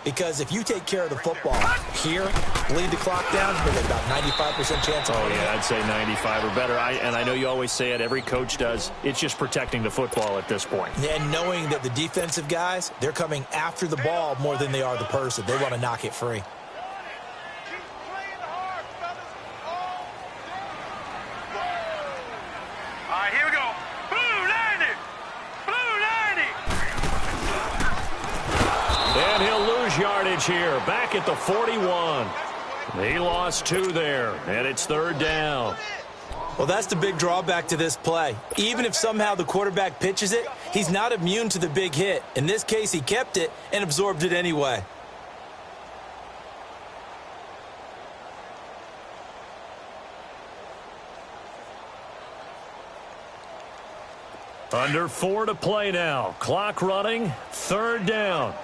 Because if you take care of the football here, bleed the clock down, you're at about 95% chance of winning. Oh, yeah, I'd say 95 or better. And I know you always say it, every coach does. It's just protecting the football at this point. And knowing that the defensive guys, they're coming after the ball more than they are the person. They want to knock it free. All right, here we go. Blue 90. Blue 90. And he'll lose yardage here, back at the 41. He lost 2 there, and it's 3rd down. Well, that's the big drawback to this play. Even if somehow the quarterback pitches it, he's not immune to the big hit. In this case, he kept it and absorbed it anyway. Under 4 to play now. Clock running, 3rd down.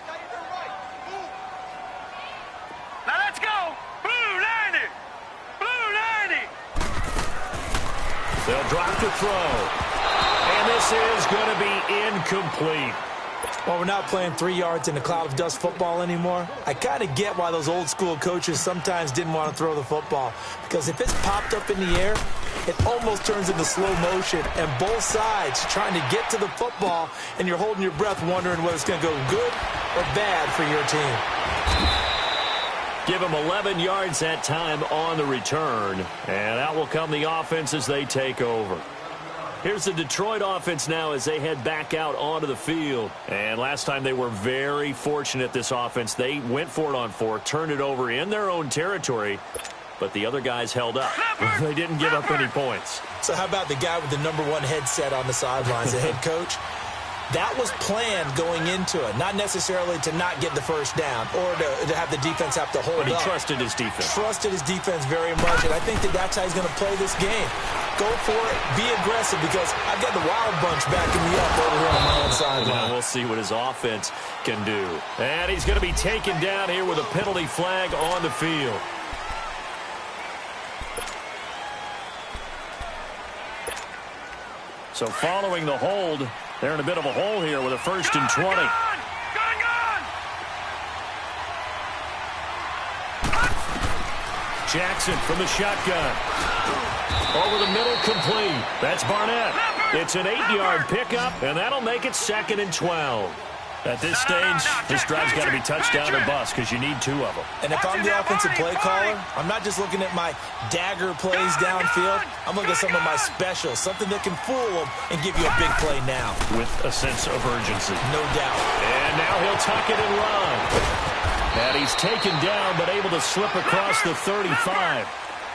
Now let's go. Blue 90. Blue 90. They'll drop the throw. And this is going to be incomplete. Well, we're not playing 3 yards in a cloud of dust football anymore. I kind of get why those old school coaches sometimes didn't want to throw the football. Because if it's popped up in the air, it almost turns into slow motion. And both sides trying to get to the football, and you're holding your breath wondering whether it's going to go good or bad for your team. Give him 11 yards that time on the return. And out will come the offense as they take over. Here's the Detroit offense now as they head back out onto the field. And last time they were very fortunate, this offense. They went for it on 4, turned it over in their own territory, but the other guys held up. They didn't give up any points. So how about the guy with the #1 headset on the sidelines, the head coach? That was planned going into it, not necessarily to not get the first down or to have the defense have to hold up. But he trusted his defense. Trusted his defense very much, and I think that's how he's going to play this game. Go for it, be aggressive, because I've got the Wild Bunch backing me up over here on my own sideline. We'll see what his offense can do. And he's going to be taken down here with a penalty flag on the field. So following the hold, they're in a bit of a hole here with a 1st and 20. Jackson from the shotgun. Over the middle, complete. That's Barnett. It's an 8-yard pickup, and that'll make it 2nd and 12. At this stage, this drive's got to be touchdown or bust because you need 2 of them. And if I'm the offensive play caller, I'm not just looking at my dagger plays downfield. I'm looking at some of my specials, something that can fool them and give you a big play now. With a sense of urgency. No doubt. And now he'll tuck it and run. And he's taken down but able to slip across the 35.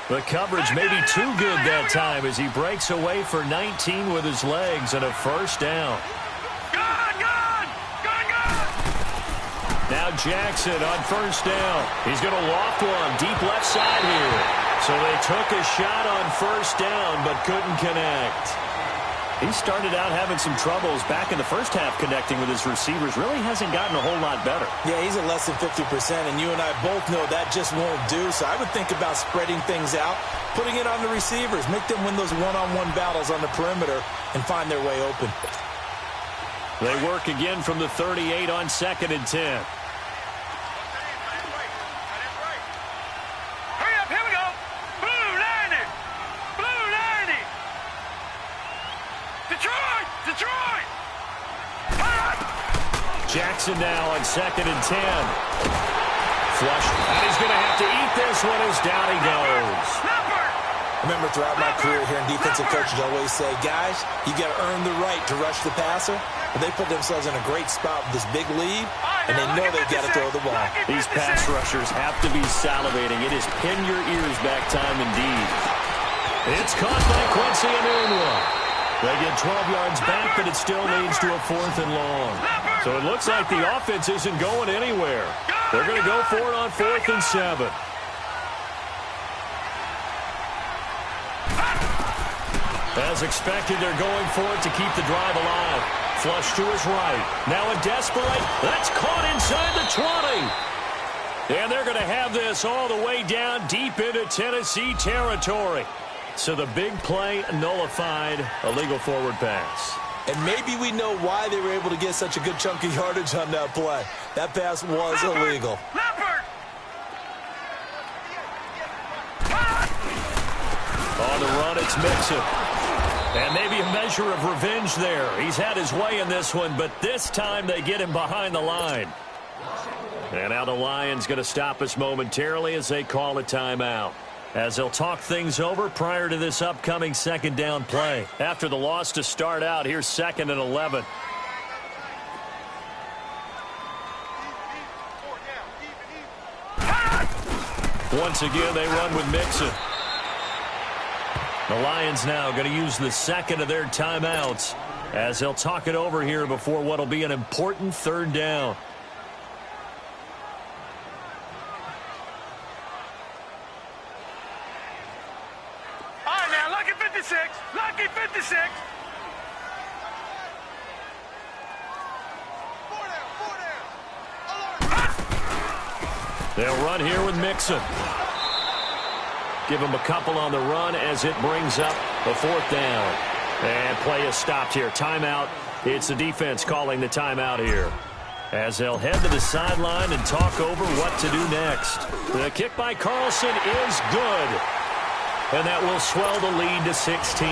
The coverage may be too good that time as he breaks away for 19 with his legs and a 1st down. Now Jackson on 1st down. He's going to loft one deep left side here. So they took a shot on 1st down but couldn't connect. He started out having some troubles back in the first half connecting with his receivers. Really hasn't gotten a whole lot better. Yeah, he's at less than 50%, and you and I both know that just won't do. So I would think about spreading things out, putting it on the receivers, make them win those one-on-one battles on the perimeter and find their way open. They work again from the 38 on 2nd and 10. Jackson now on 2nd and 10. Flush. And he's going to have to eat this one as down he goes. Remember, throughout my career here in defensive coaches, I always say, guys, you got to earn the right to rush the passer. But they put themselves in a great spot with this big lead, and they know they've got to throw the ball. These pass rushers have to be salivating. It is pin your ears back time indeed. It's caught by Quincy Enunwa. They get 12 yards back, but it still leads to a 4th and long. So it looks like the offense isn't going anywhere. They're going to go for it on 4th and 7. As expected, they're going for it to keep the drive alive. Flush to his right. Now a desperate. That's caught inside the 20. And they're going to have this all the way down deep into Tennessee territory. So the big play nullified, a legal forward pass. And maybe we know why they were able to get such a good chunk of yardage on that play. That pass was illegal. On the run, it's Mixon. And maybe a measure of revenge there. He's had his way in this one, but this time they get him behind the line. And now the Lions going to stop us momentarily as they call a timeout, as they'll talk things over prior to this upcoming 2nd down play. After the loss to start out, here's 2nd and 11. Once again, they run with Mixon. The Lions now going to use the 2nd of their timeouts as they'll talk it over here before what will be an important 3rd down. Lucky 56. They'll run here with Mixon. Give him a couple on the run as it brings up the 4th down. And play is stopped here. Timeout. It's the defense calling the timeout here, as they'll head to the sideline and talk over what to do next. The kick by Carlson is good. And that will swell the lead to 16.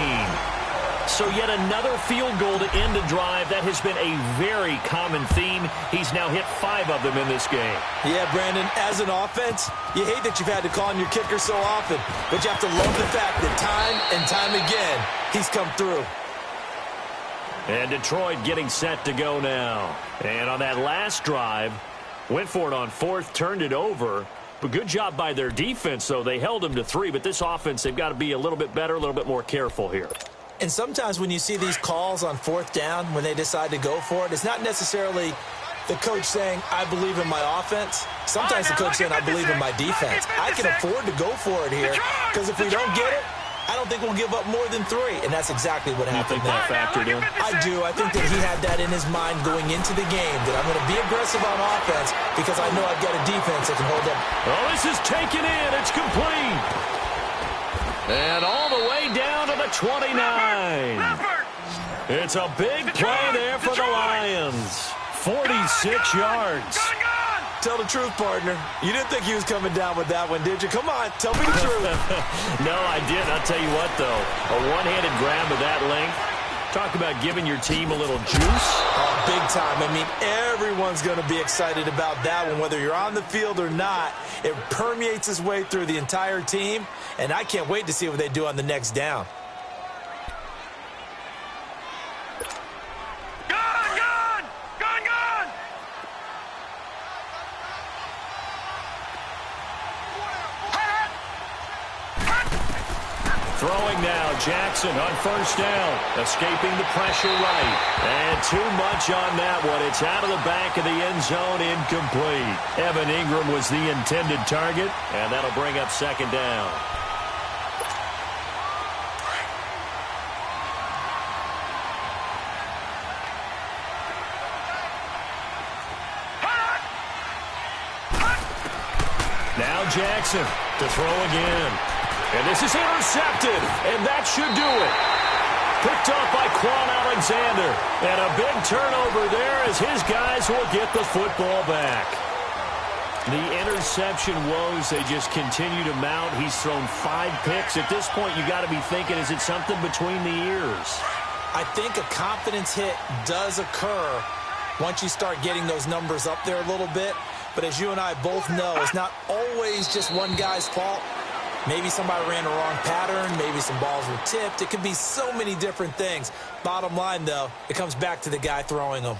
So yet another field goal to end a drive. That has been a very common theme. He's now hit 5 of them in this game. Yeah, Brandon, as an offense, you hate that you've had to call on your kicker so often, but you have to love the fact that time and time again, he's come through. And Detroit getting set to go now. And on that last drive, went for it on 4th, turned it over. But good job by their defense, though. They held them to 3, but this offense, they've got to be a little bit better, a little bit more careful here. And sometimes when you see these calls on 4th down, when they decide to go for it, it's not necessarily the coach saying, I believe in my offense. Sometimes the coach saying, I believe in my defense. I can afford to go for it here because if we don't get it, I don't think we'll give up more than 3. And that's exactly what happened there. You think that factored in? I do. I think that he had that in his mind going into the game, that I'm going to be aggressive on offense because I know I've got a defense that can hold up. Oh, this is taken in. It's complete. And all the way down to the 29. It's a big play there for the Lions. 46 yards. Tell the truth, partner. You didn't think he was coming down with that one, did you? Come on, tell me the truth. No, I didn't. I'll tell you what, though. A one-handed grab of that length. Talk about giving your team a little juice. Oh, big time. I mean, everyone's going to be excited about that one, whether you're on the field or not. It permeates its way through the entire team, and I can't wait to see what they do on the next down. Throwing now, Jackson on 1st down, escaping the pressure right. And too much on that one. It's out of the back of the end zone, incomplete. Evan Ingram was the intended target, and that'll bring up 2nd down. Now Jackson to throw again. And this is intercepted, and that should do it. Picked up by Quan Alexander. And a big turnover there as his guys will get the football back. The interception woes, they just continue to mount. He's thrown 5 picks. At this point, you got to be thinking, is it something between the ears? I think a confidence hit does occur once you start getting those numbers up there a little bit. But as you and I both know, it's not always just one guy's fault. Maybe somebody ran the wrong pattern. Maybe some balls were tipped. It could be so many different things. Bottom line, though, it comes back to the guy throwing them.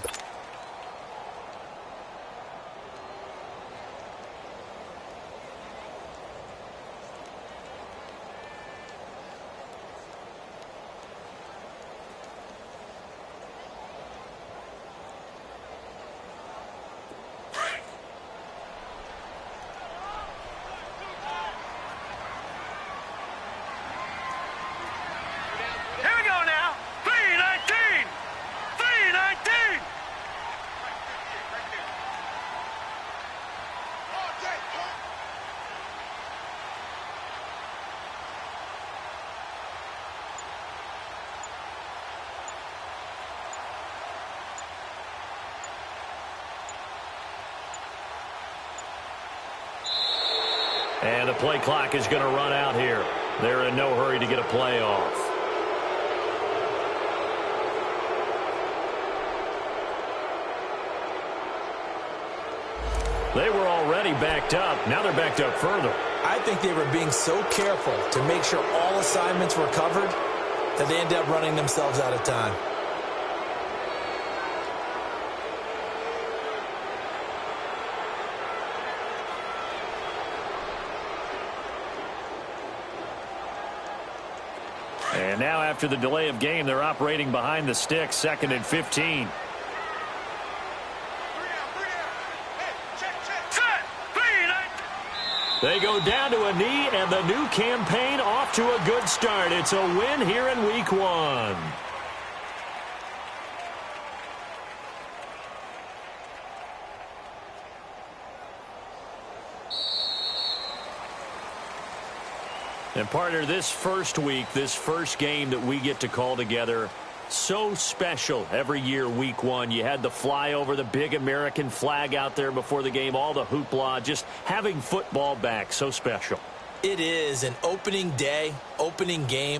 And the play clock is going to run out here. They're in no hurry to get a play off. They were already backed up. Now they're backed up further. I think they were being so careful to make sure all assignments were covered that they ended up running themselves out of time. And now after the delay of game, they're operating behind the sticks, 2nd and 15. They go down to a knee, and the new campaign off to a good start. It's a win here in Week 1. And partner, this first week, this first game that we get to call together, so special every year, Week 1. You had the flyover, the big American flag out there before the game, all the hoopla, just having football back, so special. It is an opening day, opening game.